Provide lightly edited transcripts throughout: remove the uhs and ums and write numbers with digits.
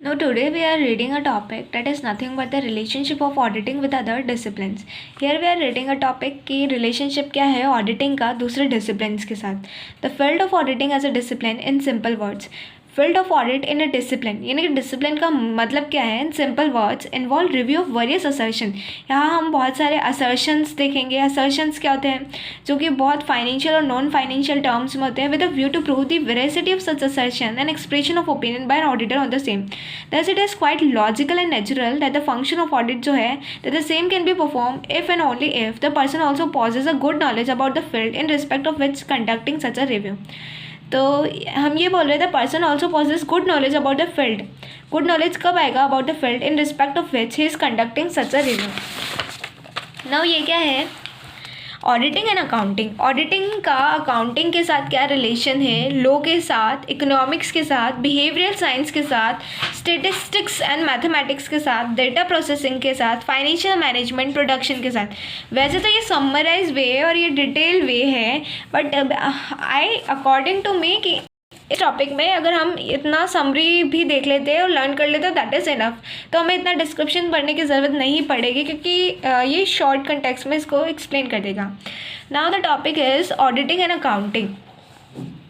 Now, today we are reading a topic that is nothing but the relationship of auditing with other disciplines. Here we are reading a topic कि relationship क्या है auditing का दूसरे disciplines के साथ. The field of auditing as a discipline in simple words. Field of audit in a discipline, यानी कि discipline का मतलब क्या है in simple words, involve review of various assertion. यहाँ हम बहुत सारे असर्शंस देखेंगे. असर्शंस क्या होते हैं, जो कि बहुत फाइनेंशियल और नॉन फाइनेंशियल टर्म्स में होते हैं, with a view to prove the veracity of such assertion and expression of opinion by an auditor on the same. Thus it is quite logical and natural that the function of audit जो है that the same can be perform if and only if the person also possess a good knowledge about the field in respect of which conducting such a review. तो हम ये बोल रहे थे person also possess good knowledge about the field. Good knowledge कब आएगा about the field in respect of which he is conducting such a review. Now ये क्या है ऑडिटिंग एंड अकाउंटिंग. ऑडिटिंग का अकाउंटिंग के साथ क्या रिलेशन है, लॉ के साथ, इकोनॉमिक्स के साथ, बिहेवियरल साइंस के साथ, स्टेटिस्टिक्स एंड मैथमेटिक्स के साथ, डेटा प्रोसेसिंग के साथ, फाइनेंशियल मैनेजमेंट, प्रोडक्शन के साथ. वैसे तो ये समराइज वे और ये डिटेल वे है, but I according to me कि इस टॉपिक में अगर हम इतना समरी भी देख लेते हैं और लर्न कर लेते हैं दैट इज़ इनफ. तो हमें इतना डिस्क्रिप्शन पढ़ने की ज़रूरत नहीं पड़ेगी, क्योंकि ये शॉर्ट कंटेक्स्ट में इसको एक्सप्लेन कर देगा. Now the topic is auditing and accounting.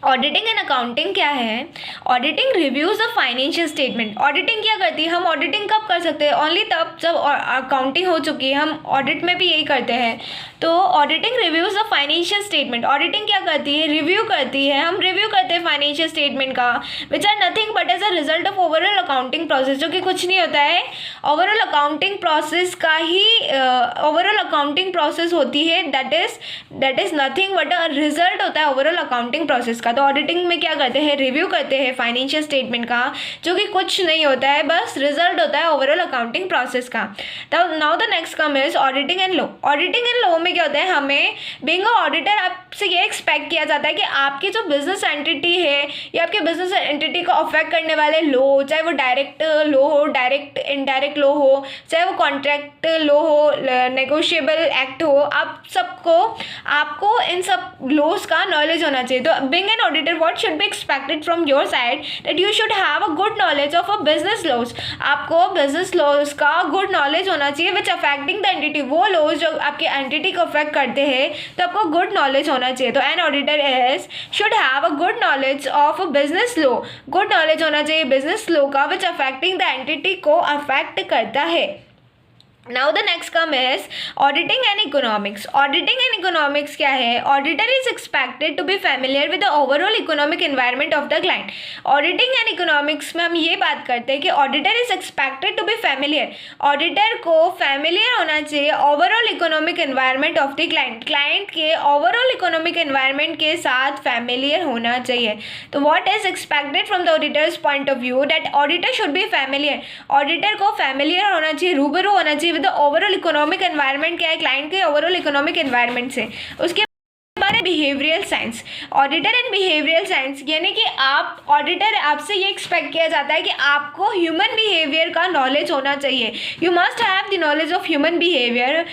Auditing and accounting क्या है. Auditing reviews the financial statement. Auditing क्या करती है, हम ऑडिटिंग कब कर सकते हैं, ओनली तब जब अकाउंटिंग हो चुकी है. हम ऑडिट में भी यही करते हैं. तो auditing reviews the financial statement. Auditing क्या करती है, रिव्यू करती है. हम रिव्यू करते हैं फाइनेंशियल स्टेटमेंट का, which are nothing but as a result of overall accounting process, जो कि कुछ नहीं होता है, ओवरऑल अकाउंटिंग प्रोसेस का ही ओवरऑल अकाउंटिंग प्रोसेस होती है. That is nothing but a result होता है ओवरऑल अकाउंटिंग प्रोसेस का. तो ऑडिटिंग में क्या करते हैं, रिव्यू करते हैं फाइनेंशियल स्टेटमेंट का, जो कि कुछ नहीं होता है, बस रिजल्ट होता है ओवरऑल अकाउंटिंग प्रोसेस का. तो now the next come is auditing and law. Auditing and law में क्या होता है, हमें बीइंग अ ऑडिटर आपसे ये एक्सपेक्ट किया जाता है कि आपकी जो बिजनेस एंटिटी है या आपके बिजनेस एंटिटी को अफेक्ट करने वाले लॉ, चाहे वो डायरेक्ट लॉ हो, डायरेक्ट इनडायरेक्ट लॉ हो, चाहे वो कॉन्ट्रैक्ट लॉ हो, नेगोशिएबल एक्ट हो, आप सबको आपको इन सब लॉज का नॉलेज होना चाहिए. तो being an auditor what should be expected from your side, that you should have a good knowledge of a business laws. आपको बिजनेस लॉज का गुड नॉलेज होना चाहिए विच अफेक्टिंग द एंटिटी. वो laws जो आपके एंटिटी को affect करते हैं, तो आपको गुड नॉलेज होना चाहिए. तो an auditor is should have a good knowledge of a business law. Good knowledge होना चाहिए बिजनेस लॉ का विच अफेक्टिंग द एंटिटी को अफेक्ट करता है. Now the next come is auditing and economics. Auditing and economics क्या है, auditor is expected to be familiar with the overall economic environment of the client. Auditing and economics में हम ये बात करते हैं कि auditor is expected to be familiar. auditor को familiar होना चाहिए overall economic environment of the client. client के overall economic environment के साथ familiar होना चाहिए. तो what is expected from the auditor's point of view, that auditor should be familiar. auditor को familiar होना चाहिए, रूबरू होना चाहिए with the overall economic environment. क्या है, क्लाइंट के ओवरऑल इकोनॉमिक एनवायरनमेंट से. उसके बारे behavioural science. Auditor and behavioural science यानी कि आप ऑडिटर, आपसे ये एक्सपेक्ट किया जाता है कि आपको ह्यूमन बिहेवियर का नॉलेज होना चाहिए. You must have the knowledge of human behaviour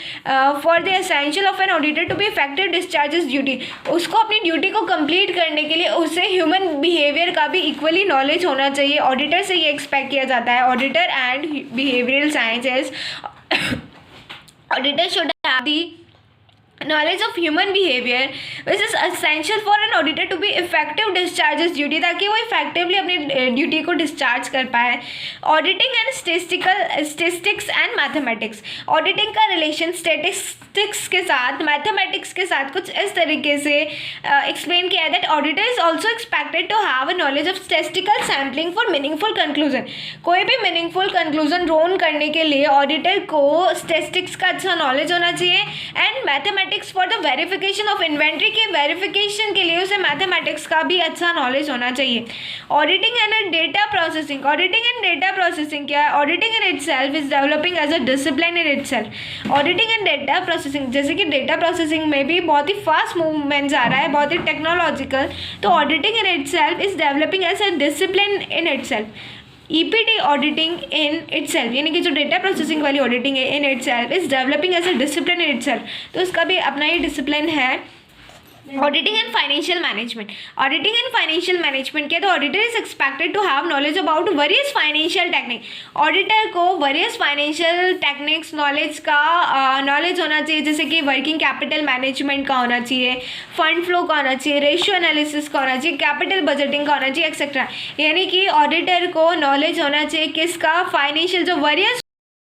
for the essential of an auditor to be effective discharges duty. उसको अपनी ड्यूटी को कंप्लीट करने के लिए उसे ह्यूमन बिहेवियर का भी इक्वली नॉलेज होना चाहिए. ऑडिटर से ये एक्सपेक्ट किया जाता है. Auditor and behavioural sciences auditor should have the knowledge of human behavior which is essential for an auditor to be effective discharges duty, ताकि वो इफेक्टिवली अपनी ड्यूटी को डिस्चार्ज कर पाए. Auditing and statistics and mathematics. Auditing का relation statistics के साथ, mathematics के साथ कुछ इस तरीके से एक्सप्लेन किया है that auditor is also expected to have a knowledge of statistical sampling for meaningful conclusion. कोई भी मीनिंगफुल कंक्लूजन ड्रॉन करने के लिए ऑडिटर को स्टेटिस्टिक्स का अच्छा नॉलेज होना चाहिए. And mathematics for the verification of inventory के वेरिफिकेशन के लिए उसे मैथमेटिक्स का भी अच्छा नॉलेज होना चाहिए. Auditing and data processing. Auditing and data processing क्या है, auditing in itself is developing as a discipline in itself. Auditing and data processing, जैसे कि डेटा प्रोसेसिंग में भी बहुत ही फास्ट मूवमेंट आ रहा है, बहुत ही टेक्नोलॉजिकल. तो auditing in itself is developing as a discipline in itself. EPD auditing in itself यानी कि जो डेटा प्रोसेसिंग वाली ऑडिटिंग है in itself is developing as a discipline in itself. तो उसका भी अपना ही डिसिप्लिन है. Auditing and financial management. Auditing and financial management क्या, तो auditor is expected to have knowledge about various financial technique. Auditor को वेरियस फाइनेंशियल टेक्निक्स नॉलेज का नॉलेज होना चाहिए, जैसे कि वर्किंग कैपिटल मैनेजमेंट का होना चाहिए, फंड फ्लो का होना चाहिए, रेशियो एनालिसिस का होना चाहिए, कैपिटल बजटिंग का होना चाहिए, एक्सेट्रा। यानी कि ऑडिटर को नॉलेज होना चाहिए किसका, फाइनेंशियल जो वेरियस